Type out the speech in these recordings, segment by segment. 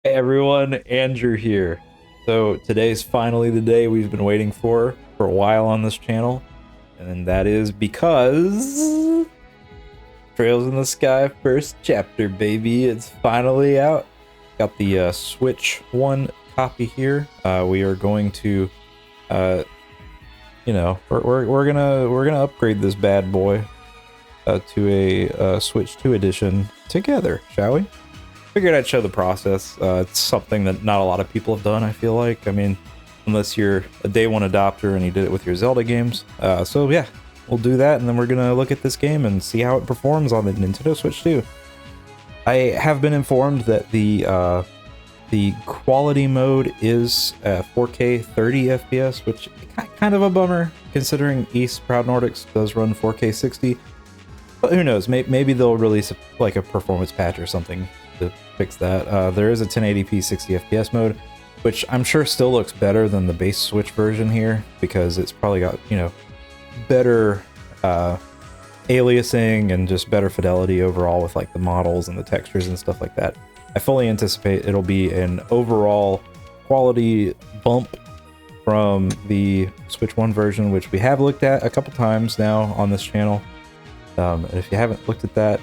Hey everyone, Andrew here. So today's finally the day we've been waiting for a while on this channel, and that is because Trails in the Sky first chapter, baby. It's finally out. Got the Switch 1 copy here. We are going to, we're gonna upgrade this bad boy to a Switch 2 edition together, shall we? Figured I'd show the process. It's something that not a lot of people have done, I feel like. I mean, unless you're a day one adopter and you did it with your Zelda games. So yeah, we'll do that, and then we're gonna look at this game and see how it performs on the Nintendo Switch 2. I have been informed that the quality mode is 4K 30 FPS, which kind of a bummer considering East Proud Nordics does run 4K 60. But who knows? Maybe they'll release like a performance patch or something to fix that. There is a 1080p 60 FPS mode, which I'm sure still looks better than the base Switch version here because it's probably got, better aliasing and just better fidelity overall with like the models and the textures and stuff like that. I fully anticipate it'll be an overall quality bump from the Switch 1 version, which we have looked at a couple times now on this channel. And if you haven't looked at that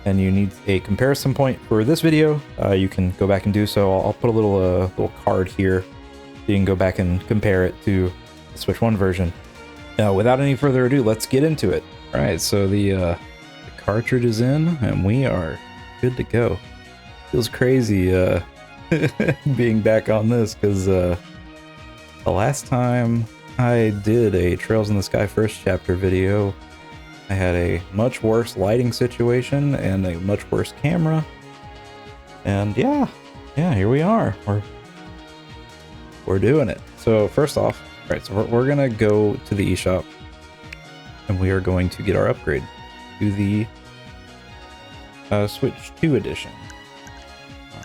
and you need a comparison point for this video, you can go back and do so. I'll put a little card here so you can go back and compare it to the Switch 1 version. Now, without any further ado, let's get into it. All right, so the cartridge is in and we are good to go. Feels crazy being back on this because the last time I did a Trails in the Sky first chapter video, I had a much worse lighting situation and a much worse camera. And yeah, here we are. We're doing it. So first off, all right, so we're gonna go to the eShop and we are going to get our upgrade to the Switch 2 edition.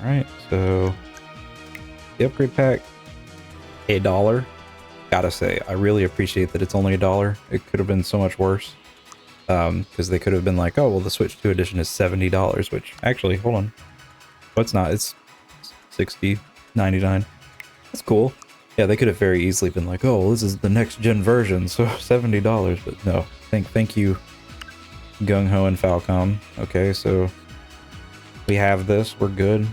All right, so the upgrade pack, $1. Gotta say, I really appreciate that it's only $1. It could have been so much worse. Because they could have been like, oh, well, the Switch 2 edition is $70, which actually, hold on. Oh, it's not. It's $60.99. That's cool. Yeah, they could have very easily been like, oh, well, this is the next gen version, so $70. But no, thank you, Gung Ho and Falcom. Okay, so we have this. We're good.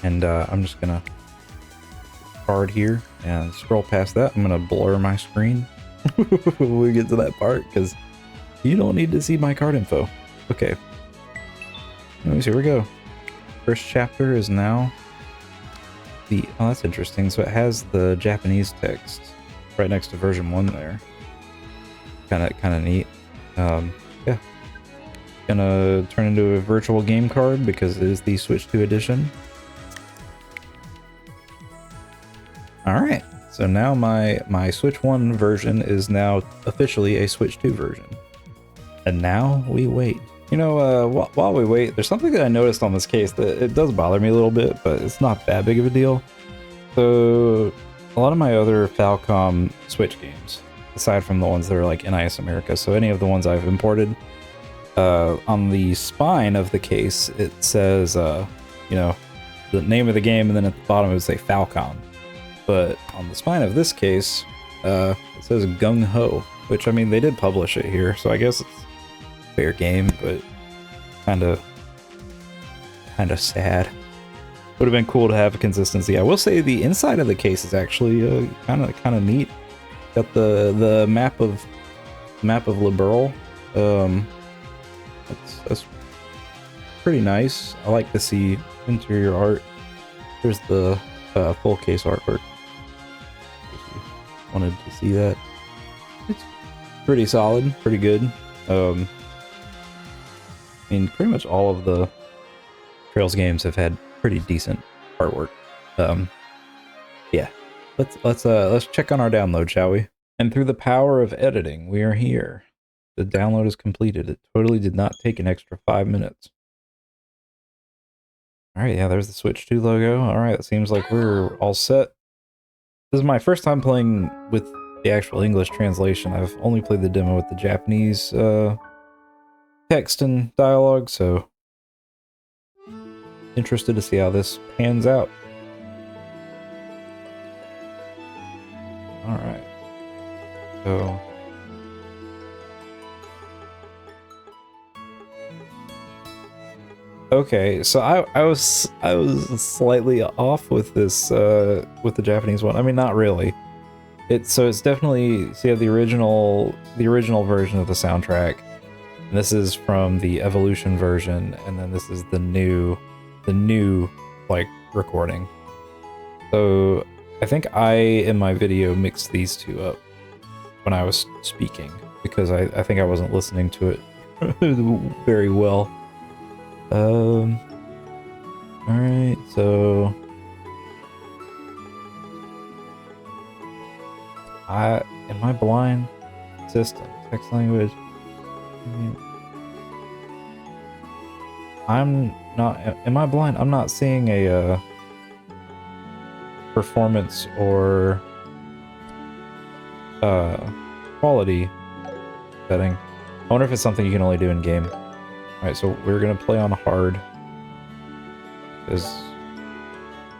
And I'm just gonna card here and scroll past that. I'm gonna blur my screen. When we get to that part, because you don't need to see my card info. Okay. Anyways, here we go. First chapter is now the... Oh, that's interesting. So it has the Japanese text right next to version 1 there. Kind of neat. Yeah. Gonna turn into a virtual game card because it is the Switch 2 edition. Alright. So now my Switch 1 version is now officially a Switch 2 version. And now we wait. While we wait, there's something that I noticed on this case that it does bother me a little bit, but it's not that big of a deal. So a lot of my other Falcom Switch games, aside from the ones that are like NIS America, so any of the ones I've imported, on the spine of the case, it says, the name of the game, and then at the bottom it would say Falcom. But on the spine of this case, it says Gung Ho, which, I mean, they did publish it here, so I guess it's fair game, but kind of sad. Would have been cool to have a consistency. I will say the inside of the case is actually kind of neat. Got the map of Liberl. That's pretty nice. I like to see interior art. There's the full case artwork. Wanted to see that. It's pretty solid, pretty good. I mean, pretty much all of the Trails games have had pretty decent artwork. Yeah, let's check on our download, shall we? And through the power of editing, we are here. The download is completed. It totally did not take an extra 5 minutes. All right, yeah, there's the Switch 2 logo. All right, it seems like we're all set. This is my first time playing with the actual English translation. I've only played the demo with the Japanese text and dialogue, so interested to see how this pans out. All right. So. Okay, so I was slightly off with this with the Japanese one. I mean, not really. It's definitely, so you have the original version of the soundtrack. And this is from the Evolution version, and then this is the new like recording. So I think I in my video mixed these two up when I was speaking, because I think I wasn't listening to it very well. Alright, so am I blind? System, text language. I'm not, am I blind? I'm not seeing a performance or quality setting. I wonder if it's something you can only do in game. Alright, so we're gonna play on hard. Because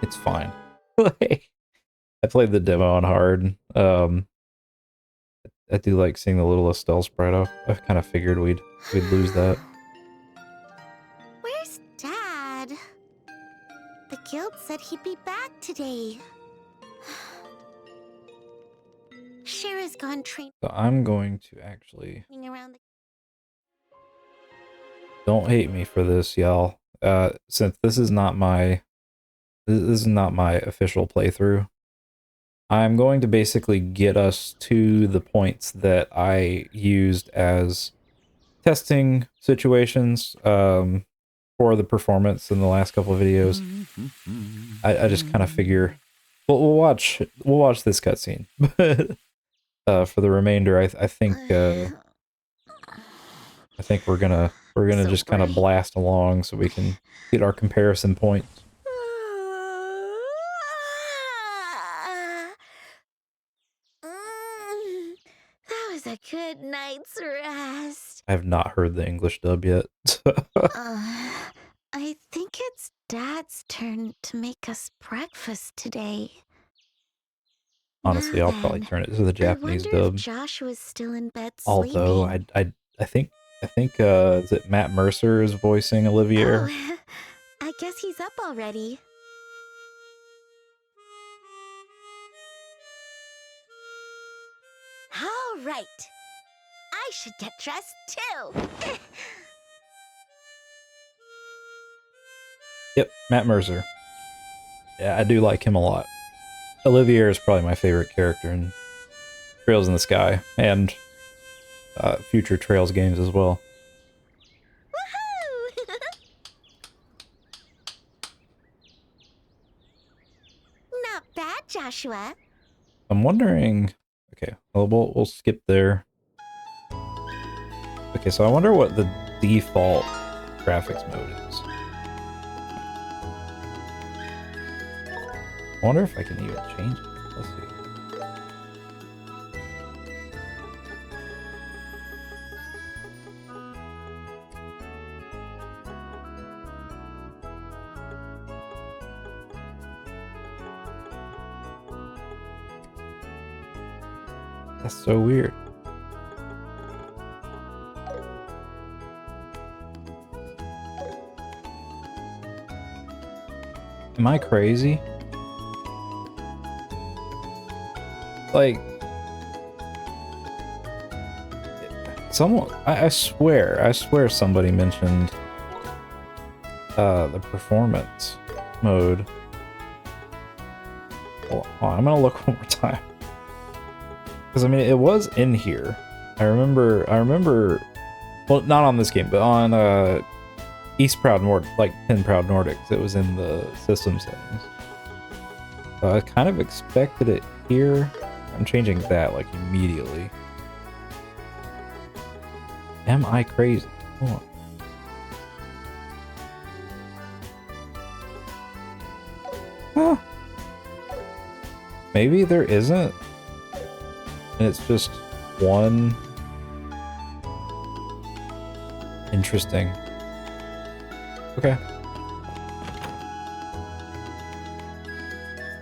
it's fine. I played the demo on hard. I do like seeing the little Estelle sprite. I kind of figured we'd lose that. Where's Dad? The guild said he'd be back today. Shara's gone training. So I'm going to actually... Around the... Don't hate me for this, y'all. Since this is not my official playthrough, I'm going to basically get us to the points that I used as testing situations for the performance in the last couple of videos. I just kind of figure we'll watch this cutscene, but for the remainder, I think we're gonna just kind of blast along so we can get our comparison points. That was a good night's rest. I have not heard the English dub yet. I think it's Dad's turn to make us breakfast today. Honestly, I'll probably turn it to the Japanese I wonder dub. if Joshua's still in bed Although sleeping. I think is it Matt Mercer is voicing Olivier? Oh, I guess he's up already. All right. I should get dressed too. Yep, Matt Mercer. Yeah, I do like him a lot. Olivier is probably my favorite character in Trails in the Sky, and future Trails games as well. Woohoo! Not bad, Joshua. I'm wondering... Okay, well, we'll skip there. Okay, so I wonder what the default graphics mode is. I wonder if I can even change it. Let's see. That's so weird. Am I crazy? Like, someone, I swear somebody mentioned the performance mode. Hold on, I'm gonna look one more time. Because I mean, it was in here. I remember, well, not on this game, but on East Proud Nordic, like 10 Proud Nordics, it was in the system settings. So I kind of expected it here. I'm changing that like immediately. Am I crazy? Hold on. Huh. Maybe there isn't. And it's just one. Interesting. Okay.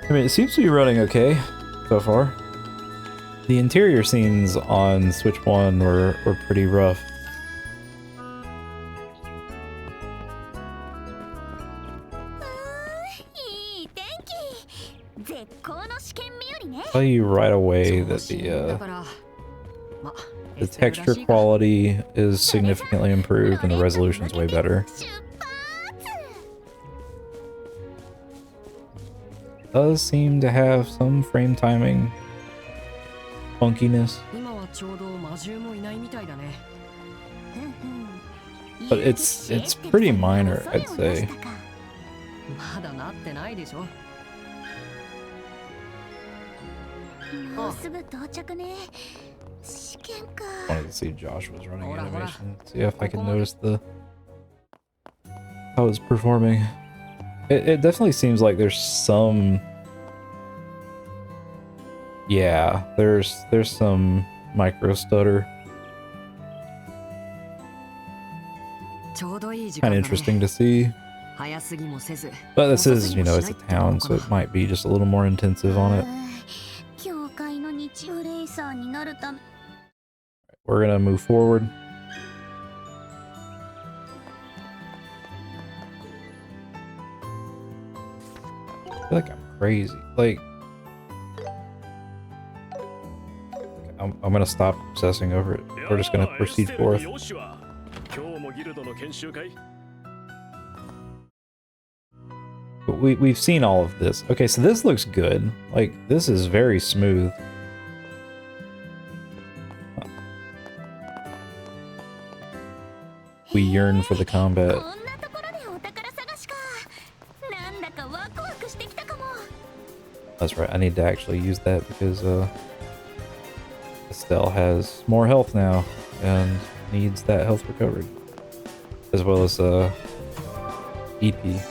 I mean, it seems to be running okay so far. The interior scenes on Switch 1 were pretty rough. I'll tell you right away that the texture quality is significantly improved and the resolution's way better. It does seem to have some frame timing funkiness, but it's pretty minor, I'd say. Wanted to see Josh was running animation, see if I can notice how it's performing. It definitely seems like there's some, yeah, there's some micro stutter. Kind of interesting to see. But this is, you know, it's a town, so it might be just a little more intensive on it. We're gonna move forward. I feel like I'm crazy. Like, I'm gonna stop obsessing over it. We're just gonna proceed forth. But we've seen all of this. Okay, so this looks good. Like, this is very smooth. We yearn for the combat. That's right, I need to actually use that because Estelle has more health now and needs that health recovery. As well as EP.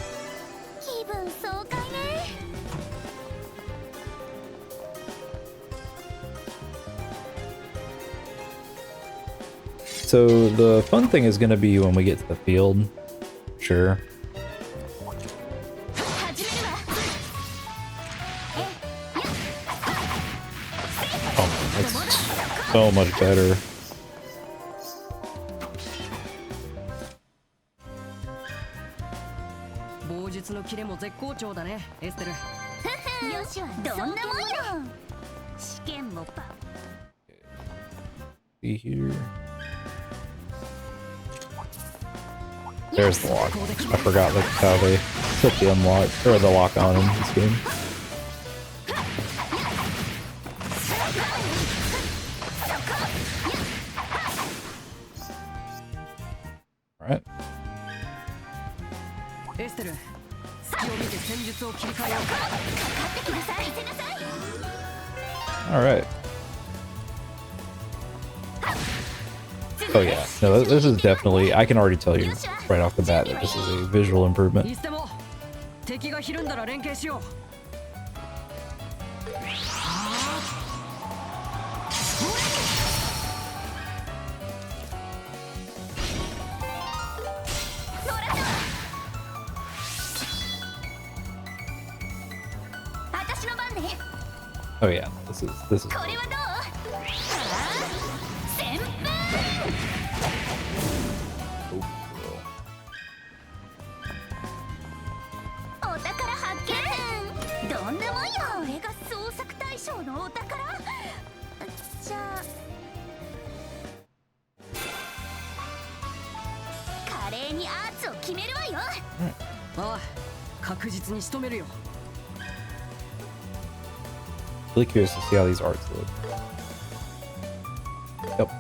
So the fun thing is going to be when we get to the field. Sure. Oh, that's so much better. See here. There's the lock. I forgot like how they put the unlock or the lock on in this game. All right. All right. Oh yeah, no, this is definitely, I can already tell you right off the bat that this is a visual improvement. Oh yeah, this is really curious to see how these arts look. Yep.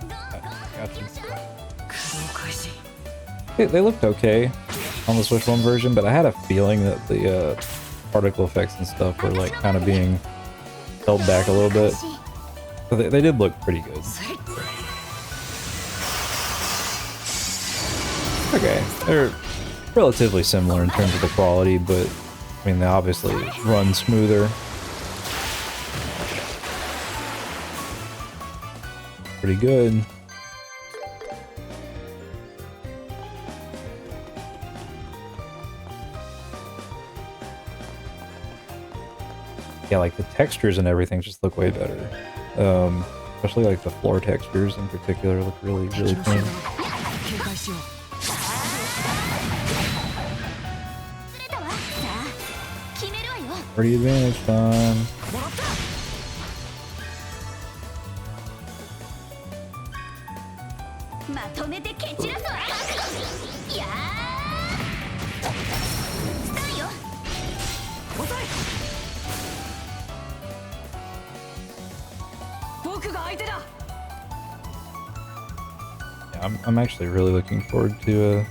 Gotcha. They looked okay on the Switch 1 version, but I had a feeling that the particle effects and stuff were like kind of being held back a little bit. But they did look pretty good. Okay, they're relatively similar in terms of the quality, but I mean they obviously run smoother. Pretty good. yeah, like the textures and everything just look way better. Especially like the floor textures in particular look really, really clean. Pretty advantage time. Yeah, I'm actually really looking forward to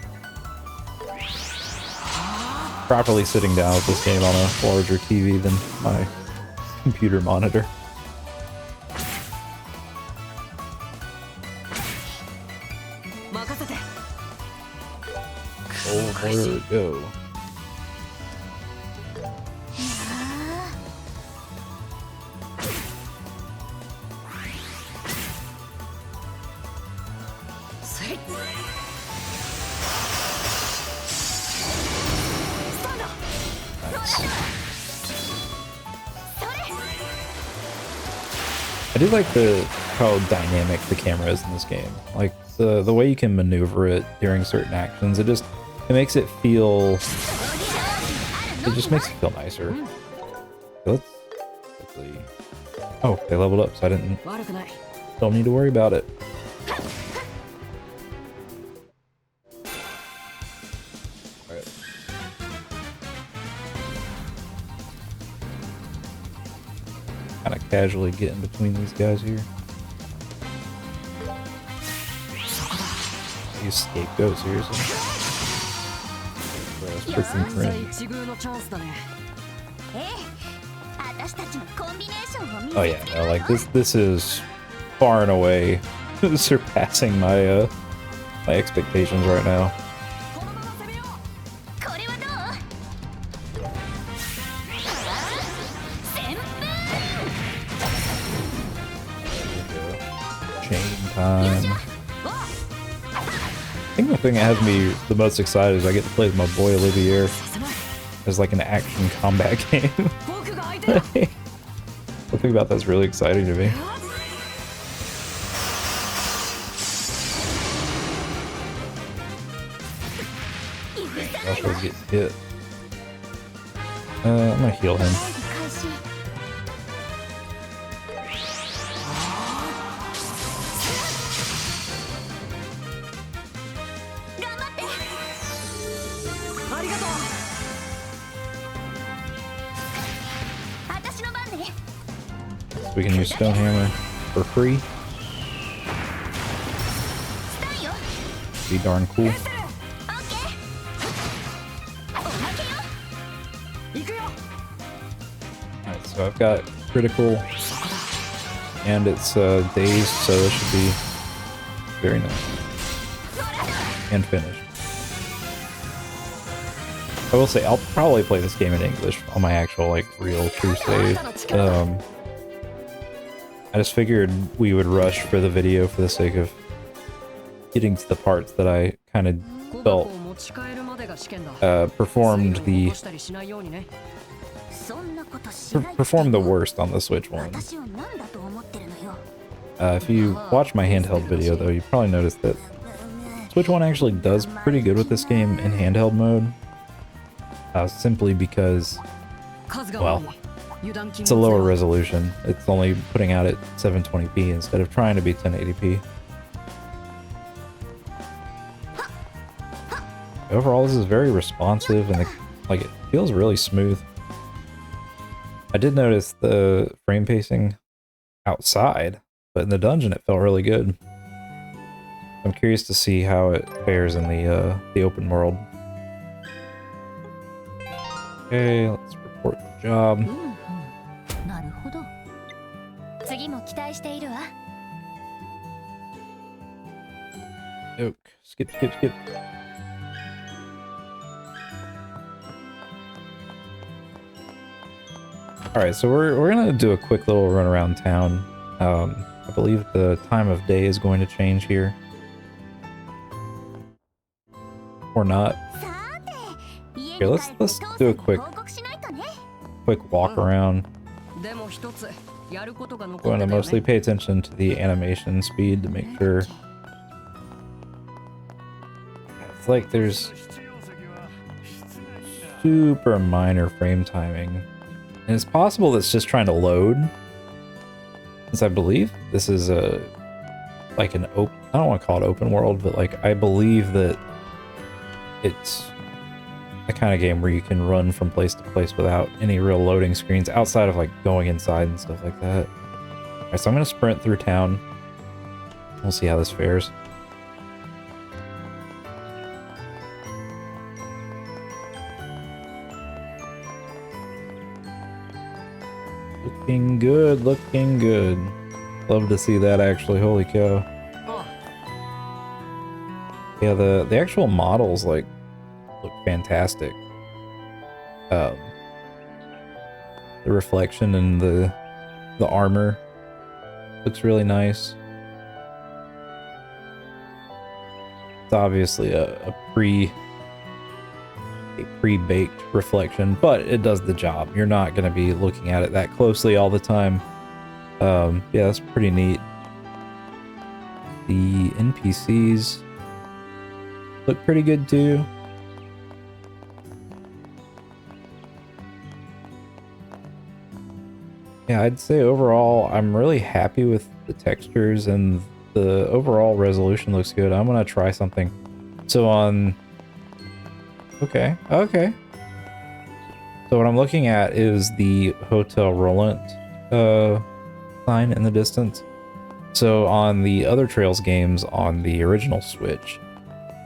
properly sitting down with this game on a larger TV than my computer monitor. Oh, there we go. I do like how dynamic the camera is in this game. Like the way you can maneuver it during certain actions, it makes it feel. It just makes it feel nicer. Let's quickly. Oh, they leveled up, so I don't need to worry about it. Alright. Kind of casually get in between these guys here. These scapegoats, seriously. Freaking cringe. Oh yeah, no, like this is far and away surpassing my my expectations right now. Chain time. I think the thing that has me the most excited is I get to play with my boy Olivier as like an action combat game. Something about that's really exciting to me. Also get hit. I'm gonna heal him. We can use Stonehammer for free. Be darn cool. Alright, so I've got critical and it's dazed, so this should be very nice. And finished. I will say I'll probably play this game in English on my actual like real true save. I just figured we would rush for the video for the sake of getting to the parts that I kind of felt performed the worst on the Switch one. If you watch my handheld video though, you probably noticed that Switch one actually does pretty good with this game in handheld mode. Simply because, well, it's a lower resolution. It's only putting out at 720p instead of trying to be 1080p. Overall, this is very responsive and like it feels really smooth. I did notice the frame pacing outside, but in the dungeon it felt really good. I'm curious to see how it fares in the open world. Okay, let's report the job. Oak. Skip. Alright, so we're gonna do a quick little run around town. I believe the time of day is going to change here. Or not. Here, let's do a quick walk around. Going to mostly pay attention to the animation speed to make sure. It's like there's super minor frame timing. And it's possible that's just trying to load. Since I believe this is like an open, I don't want to call it open world, but like I believe that it's a kind of game where you can run from place to place without any real loading screens outside of like going inside and stuff like that. Alright, so I'm gonna sprint through town. We'll see how this fares. Looking good, looking good. Love to see that actually, holy cow. Yeah, the actual models like look fantastic. The reflection and the armor looks really nice. It's obviously a pre-baked reflection, but it does the job. You're not going to be looking at it that closely all the time. Yeah, that's pretty neat. The NPCs look pretty good too. Yeah, I'd say overall I'm really happy with the textures and the overall resolution looks good. I'm gonna try something. So on... Okay. So what I'm looking at is the Hotel Roland sign in the distance. So on the other Trails games on the original Switch,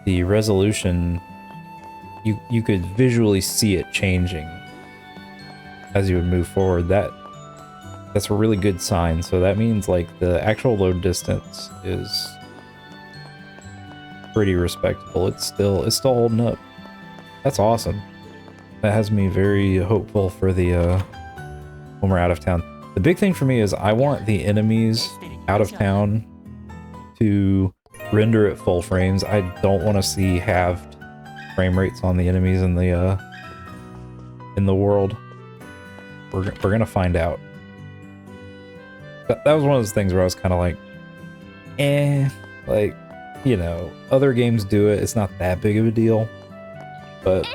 the resolution, you could visually see it changing as you would move forward. That's a really good sign. So that means like the actual load distance is pretty respectable. It's still holding up. That's awesome. That has me very hopeful for the when we're out of town. The big thing for me is I want the enemies out of town to render at full frames. I don't want to see halved frame rates on the enemies in the world. We're gonna find out. That was one of those things where I was kind of like, like, you know, other games do it. It's not that big of a deal, but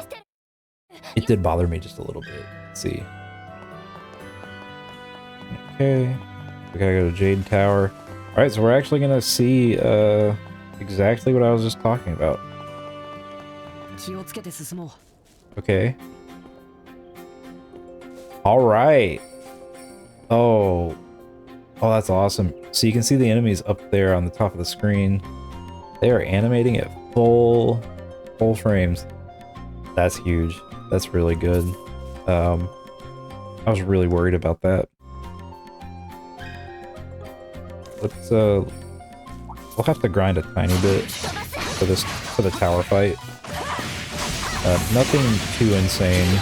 it did bother me just a little bit. Let's see. Okay, we gotta go to Jade Tower. All right, so we're actually gonna see exactly what I was just talking about. Okay. All right. Oh, that's awesome. So you can see the enemies up there on the top of the screen. They are animating at full frames. That's huge. That's really good. I was really worried about that. Let's we'll have to grind a tiny bit for the tower fight. Nothing too insane.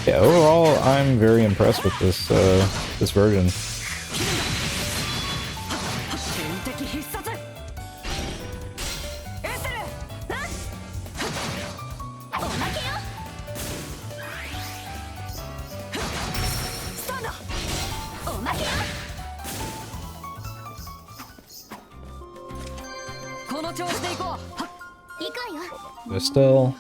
Yeah, overall I'm very impressed with this this version. Still.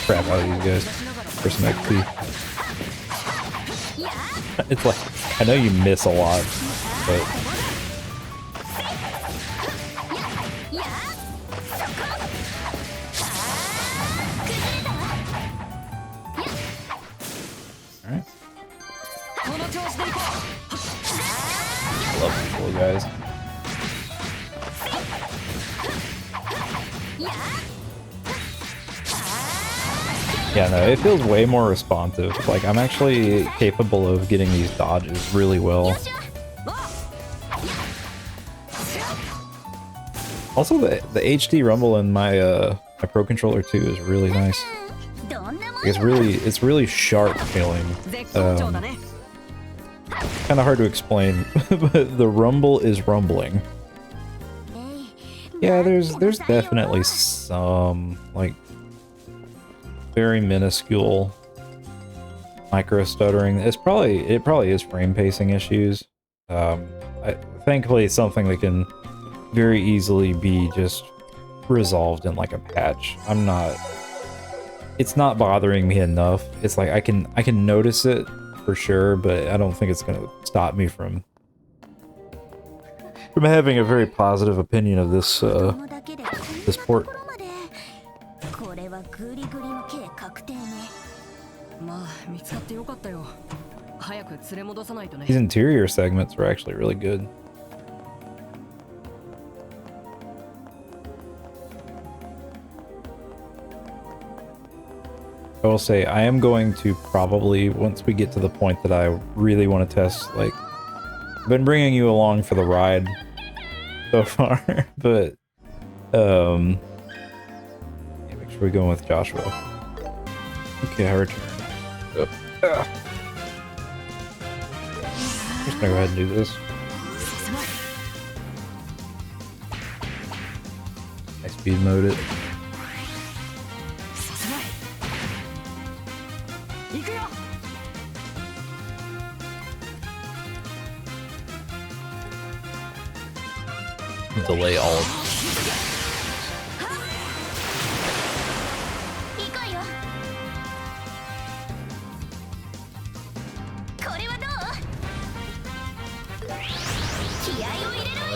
Crap out of these guys for some XP. It's like, I know you miss a lot, but... Alright. I love these little guys. Yeah, no, it feels way more responsive. Like, I'm actually capable of getting these dodges really well. Also, the HD rumble in my my Pro Controller 2 is really nice. It's really sharp feeling. Kind of hard to explain, but the rumble is rumbling. Yeah, there's definitely some like very minuscule micro stuttering. It probably is frame pacing issues. Thankfully it's something that can very easily be just resolved in like a patch. It's not bothering me enough. It's like I can notice it for sure, but I don't think it's gonna stop me from having a very positive opinion of this this port. These interior segments were actually really good. I will say I am going to probably, once we get to the point that I really want to test, like, I've been bringing you along for the ride so far, but yeah, make sure we go with Joshua. Okay, I return. Oh. Just gonna go ahead and do this. I speed mode it. Delay all of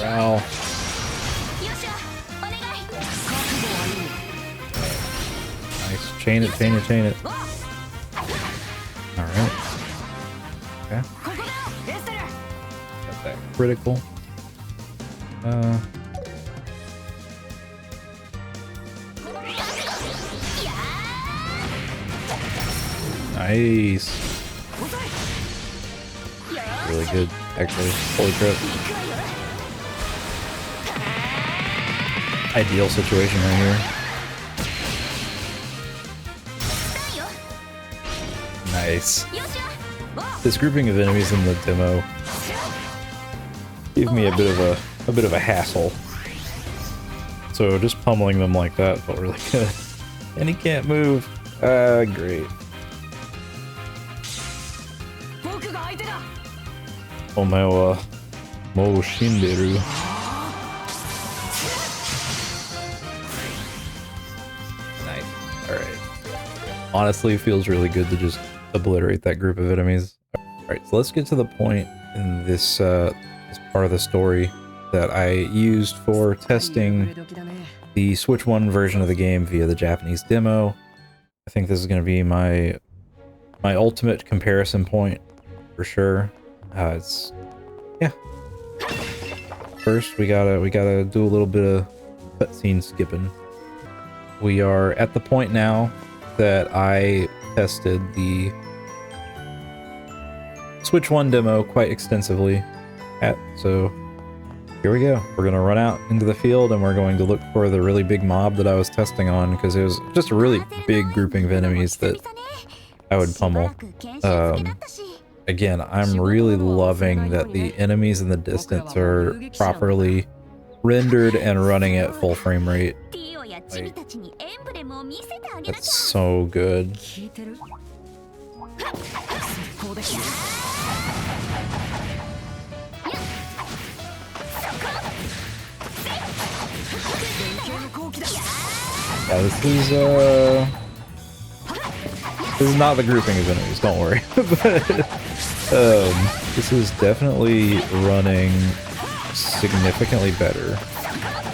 Wow. Nice. Chain it, chain it, chain it. Alright. Okay. Got that critical. Nice. Really good, actually. Holy crap. Ideal situation right here. Nice. This grouping of enemies in the demo gave me a bit of a hassle. So just pummeling them like that felt really good. And he can't move. Great. Omewa Mo Shinderu. Nice. Alright. Honestly, it feels really good to just obliterate that group of enemies. Alright, so let's get to the point in this this part of the story that I used for testing the Switch 1 version of the game via the Japanese demo. I think this is going to be my ultimate comparison point for sure. Yeah. First, we gotta do a little bit of cutscene skipping. We are at the point now that I tested the Switch 1 demo quite extensively so here we go. We're gonna run out into the field and we're going to look for the really big mob that I was testing on, because it was just a really big grouping of enemies that I would pummel. Again, I'm really loving that the enemies in the distance are properly rendered and running at full frame rate. Like, that's so good. Yeah, this is not the grouping of enemies, don't worry. But this is definitely running significantly better,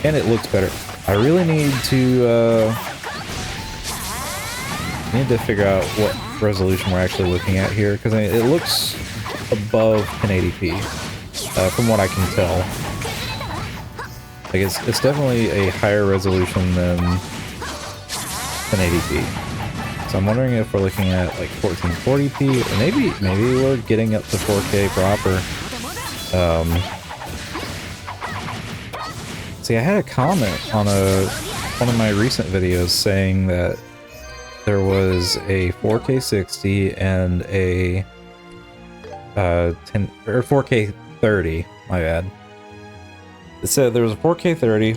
and it looks better. I really need to figure out what resolution we're actually looking at here, because it looks above 1080p from what I can tell. Like it's definitely a higher resolution than 1080p. So I'm wondering if we're looking at like 1440p, or maybe we're getting up to 4K proper. See, I had a comment on one of my recent videos saying that there was a 4K 60 and a 4K 30. My bad. It said there was a 4K 30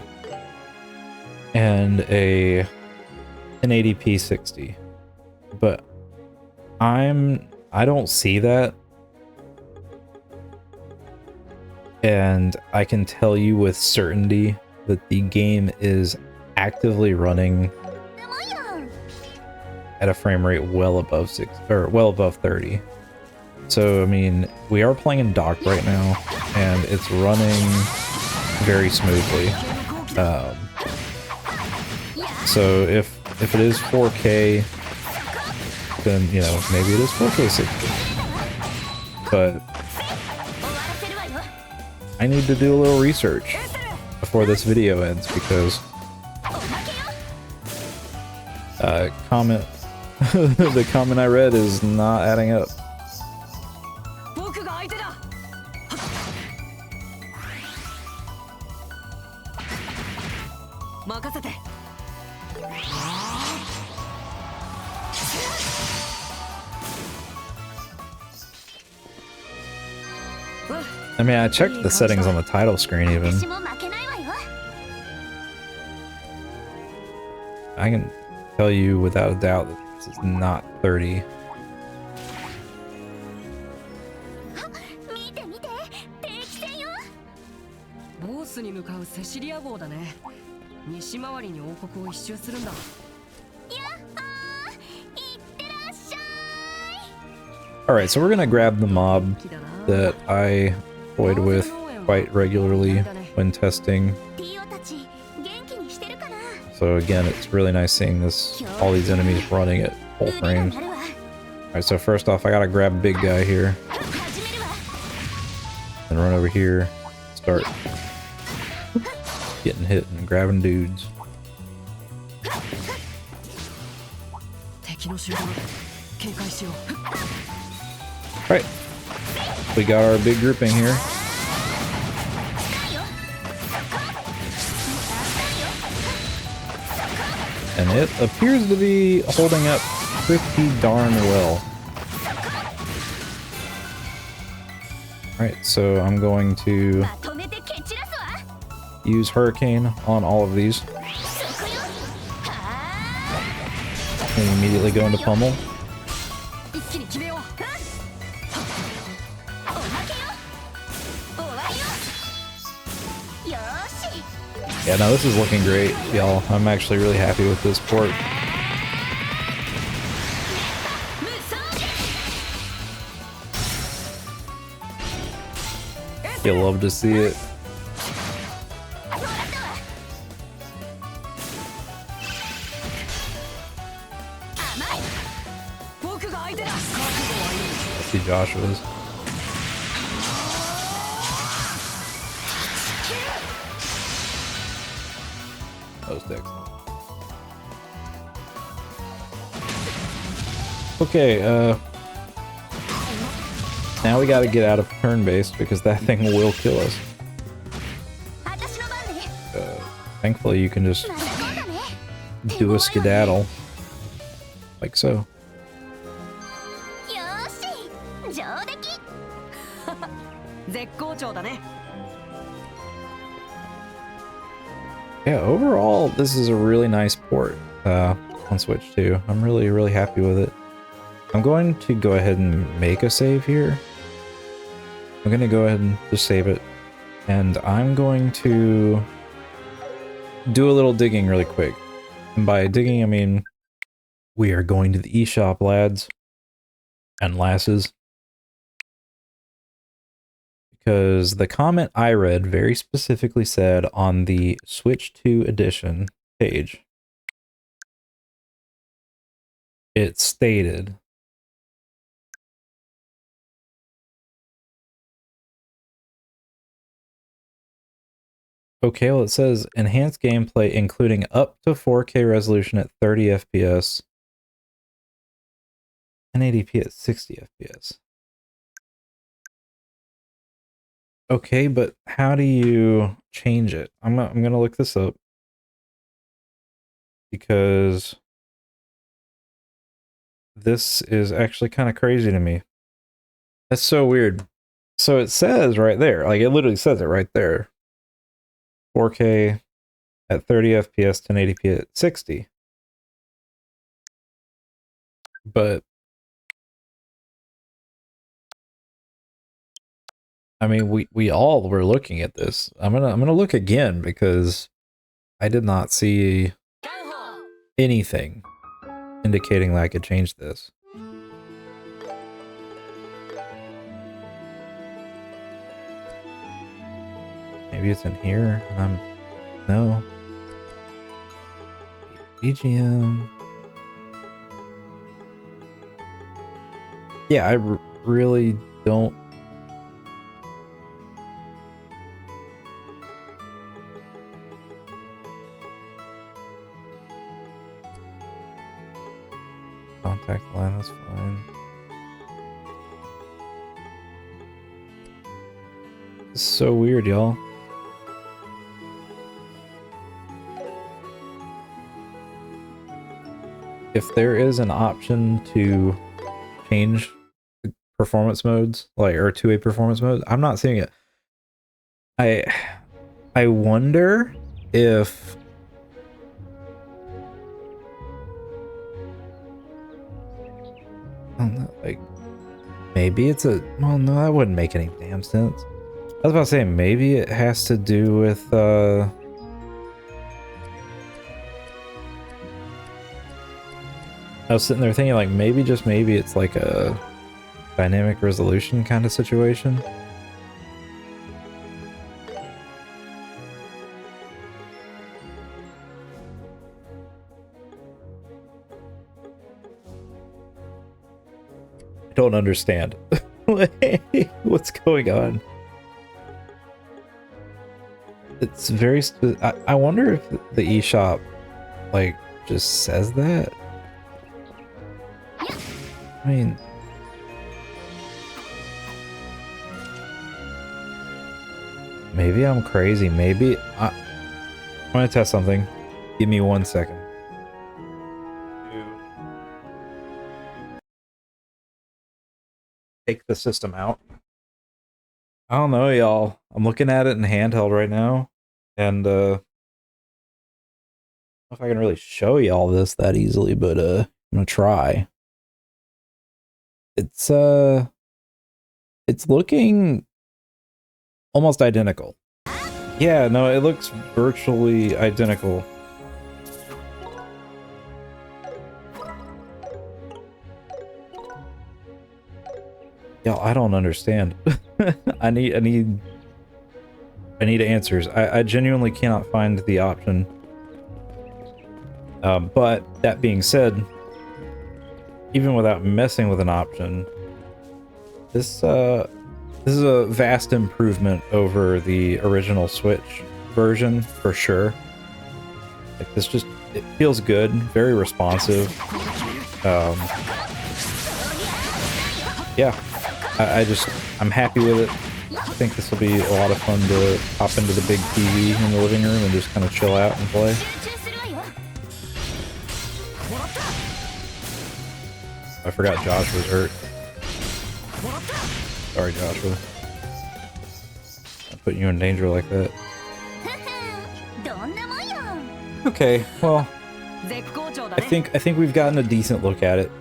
and an 1080p 60. But I don't see that. And I can tell you with certainty that the game is actively running at a frame rate well above 30. So I mean, we are playing in dock right now, and it's running very smoothly. So if it is 4K, then you know maybe it is 4K 60. But I need to do a little research before this video ends because comment the comment I read is not adding up. I mean, I checked the settings on the title screen even. I can tell you without a doubt that this is not 30. Alright, so we're gonna grab the mob that I toyed with quite regularly when testing. So again, it's really nice seeing this, all these enemies running at full frames. Alright, so first off, I gotta grab a big guy here. And run over here, start getting hit and grabbing dudes. Right, we got our big grouping here. And it appears to be holding up pretty darn well. Alright, so I'm going to use Hurricane on all of these. And immediately go into Pummel. Yeah, no, this is looking great, y'all. I'm actually really happy with this port. You'll love to see it. I see Joshua's. Most excellent. Okay, now we gotta get out of turn-based because that thing will kill us. Thankfully you can just do a skedaddle. Like so. Yeah, overall, this is a really nice port on Switch 2. I'm really happy with it. I'm going to go ahead and make a save here. I'm going to go ahead and just save it. And I'm going to do a little digging really quick. And by digging, I mean we are going to the eShop, lads and lasses. Because the comment I read very specifically said on the Switch 2 edition page, it stated, okay, well it says enhanced gameplay including up to 4K resolution at 30 FPS, 1080p at 60 FPS. Okay, but how do you change it? I'm gonna look this up because this is actually kind of crazy to me. That's so weird. So it says right there, like it literally says it right there. 4K at 30 FPS, 1080p at 60. But I mean, we all were looking at this. I'm gonna look again because I did not see anything indicating that I could change this. Maybe it's in here and I'm no. BGM. Yeah, I really don't. Contact line was fine. This is so weird, y'all. If there is an option to change performance modes, like, or to a performance mode, I'm not seeing it. I wonder if I don't know, like, maybe it's a, well, no, that wouldn't make any damn sense. I was about to say, maybe it has to do with, I was sitting there thinking, like, maybe, just maybe it's like a dynamic resolution kind of situation. I don't understand. What's going on? It's very, I wonder if the eShop, like, just says that. I mean, maybe I'm crazy. Maybe I'm gonna test something. Give me 1 second. Take the system out. I don't know, y'all. I'm looking at it in handheld right now, and I don't know if I can really show y'all this that easily, but I'm gonna try. It's looking almost identical. Yeah, no, it looks virtually identical. Y'all, I don't understand. I need answers. I genuinely cannot find the option. But that being said, even without messing with an option, this is a vast improvement over the original Switch version for sure. Like, this just, it feels good, very responsive. Yeah, I'm happy with it. I think this will be a lot of fun to hop into the big TV in the living room and just kind of chill out and play. I forgot Josh was hurt. Sorry, Joshua. I put you in danger like that. Okay, well, I think we've gotten a decent look at it.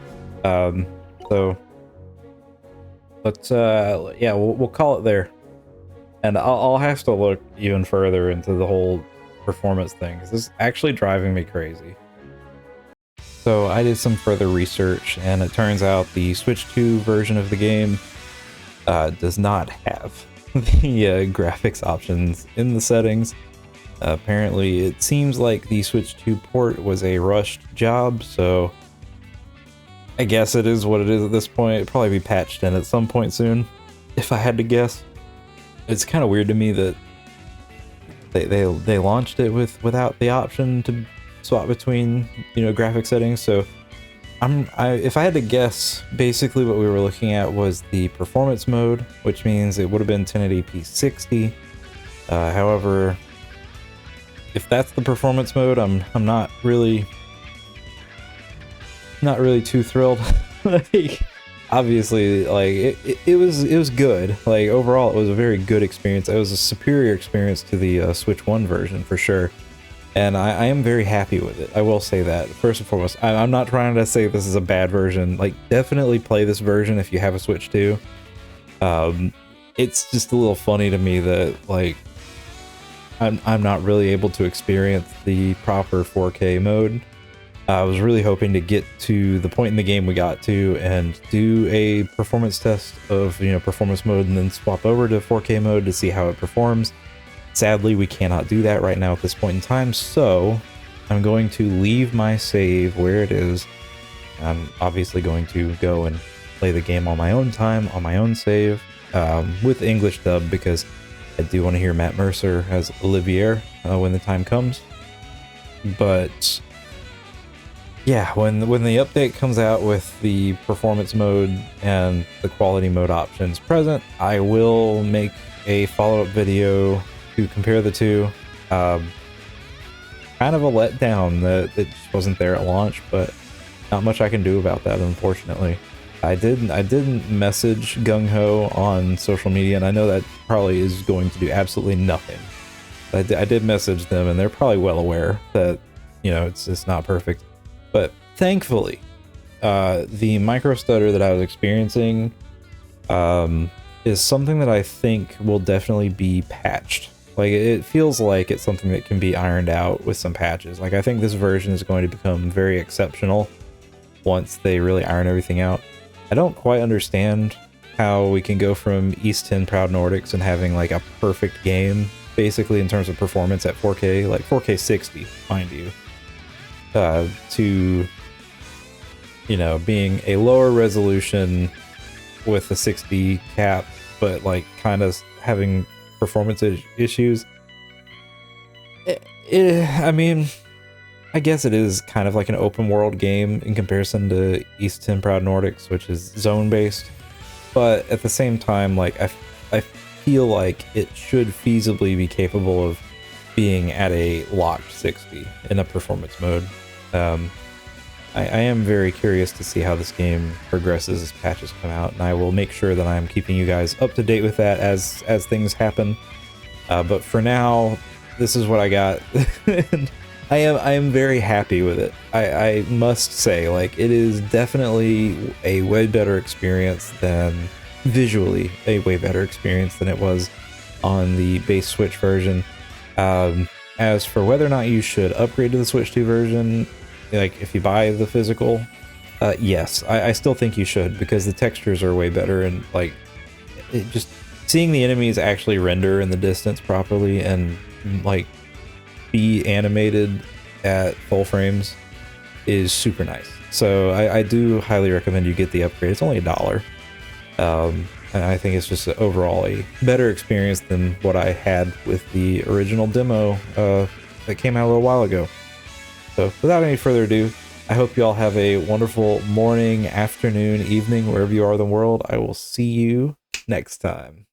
So let's yeah, we'll call it there. And I'll have to look even further into the whole performance thing, 'cause this is actually driving me crazy. So I did some further research, and it turns out the Switch 2 version of the game does not have the graphics options in the settings. Apparently, it seems like the Switch 2 port was a rushed job, so I guess it is what it is at this point. It'll probably be patched in at some point soon, if I had to guess. It's kind of weird to me that they launched it without the option to swap between, you know, graphic settings. So if I had to guess, basically what we were looking at was the performance mode, which means it would have been 1080p 60. However, if that's the performance mode, I'm not really too thrilled. Like, obviously, like, it was good. Like, overall, it was a very good experience. It was a superior experience to the Switch 1 version for sure. and I am very happy with it. I will say that first and foremost. I'm not trying to say this is a bad version. Like, definitely play this version if you have a Switch 2. It's just a little funny to me that like I'm not really able to experience the proper 4K mode. I was really hoping to get to the point in the game we got to and do a performance test of, you know, performance mode and then swap over to 4K mode to see how it performs. Sadly, we cannot do that right now at this point in time, so I'm going to leave my save where it is. I'm obviously going to go and play the game on my own time, on my own save, with English dub, because I do want to hear Matt Mercer as Olivier when the time comes. But yeah, when the update comes out with the performance mode and the quality mode options present, I will make a follow-up video to compare the two. Kind of a letdown that it just wasn't there at launch, but not much I can do about that, unfortunately. I didn't message Gung Ho on social media, and I know that probably is going to do absolutely nothing. I did message them, and they're probably well aware that, you know, it's not perfect. But thankfully, the micro stutter that I was experiencing is something that I think will definitely be patched. Like, it feels like it's something that can be ironed out with some patches. Like, I think this version is going to become very exceptional once they really iron everything out. I don't quite understand how we can go from East 10 Proud Nordics and having like a perfect game, basically in terms of performance at 4K, like 4K 60, mind you, to, you know, being a lower resolution with a 60 cap, but like kind of having performance issues. I mean, I guess it is kind of like an open world game in comparison to East 10 Proud Nordics, which is zone based. But at the same time, like I feel like it should feasibly be capable of being at a locked 60 in a performance mode. I am very curious to see how this game progresses as patches come out, and I will make sure that I'm keeping you guys up to date with that as things happen. But for now, this is what I got. I am very happy with it. I must say, like, it is definitely a way better experience than visually a way better experience than it was on the base Switch version. As for whether or not you should upgrade to the Switch 2 version, like if you buy the physical, yes, I still think you should, because the textures are way better, and like it just seeing the enemies actually render in the distance properly and like be animated at full frames is super nice. So I do highly recommend you get the upgrade. It's only $1. And I think it's just overall a better experience than what I had with the original demo that came out a little while ago. So without any further ado, I hope you all have a wonderful morning, afternoon, evening, wherever you are in the world. I will see you next time.